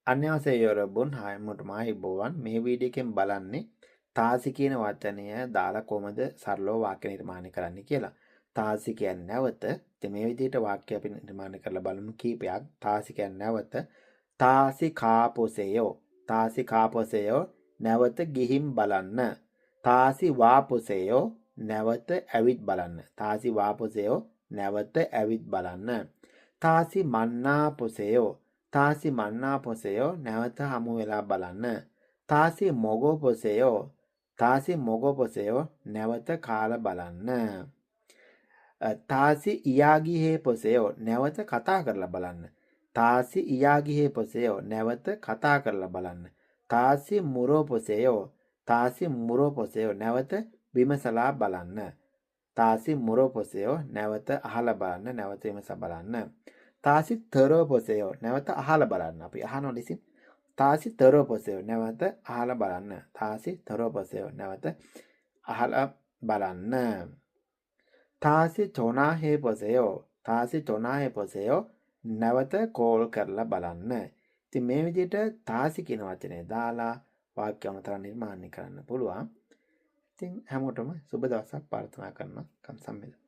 අන්‍යවසේ යොරබුන් හායමුටම ඉබෝවන් මේ වීඩියෝ එකෙන් බලන්නේ තාසි කියන වචනය දාලා කොහොමද සරලව වාක්‍ය නිර්මාණය කරන්න කියලා. තාසි කියන්නේ නැවත. ඉතින් මේ විදිහට වාක්‍ය අපි නිර්මාණය කරලා බලමු කීපයක්. තාසි කියන්නේ නැවත. තාසි කාපොසෙයෝ. තාසි කාපොසෙයෝ නැවත ගිහින් බලන්න. තාසි වාපොසෙයෝ නැවත ඇවිත් බලන්න. තාසි වාපොසෙයෝ නැවත ඇවිත් බලන්න. තාසි මන්නාපොසෙයෝ තාසි මන්නාපොසෙයෝ නැවත හමු වෙලා බලන්න. තාසි මොගෝපොසෙයෝ තාසි මොගෝපොසෙයෝ නැවත කාලා බලන්න. තාසි ඉයාගිහේ පොසෙයෝ නැවත කතා කරලා බලන්න. තාසි ඉයාගිහේ පොසෙයෝ නැවත කතා කරලා බලන්න. තාසි මුරෝපොසෙයෝ තාසි මුරෝපොසෙයෝ නැවත විමසලා බලන්න. තාසි මුරෝපොසෙයෝ නැවත අහලා බලන්න. නැවත විමසා බලන්න. තාසි තරෝපොසෙයෝ නැවත අහලා බලන්න. අපි අහනවා ලෙසින් තාසි තරෝපොසෙයෝ නැවත අහලා බලන්න. තාසි තරෝපොසෙයෝ නැවත අහලා බලන්න. තාසි චොනාහේ පොසෙයෝ තාසි චොනාහේ පොසෙයෝ නැවත කෝල් කරලා බලන්න. ඉතින් මේ විදිහට තාසි කියන වචනේ දාලා වාක්‍ය අමතර නිර්මාණය කරන්න පුළුවන්. ඉතින් හැමෝටම සුබ දවසක් ප්‍රාර්ථනා කරනවා. කම්සම්මෙද.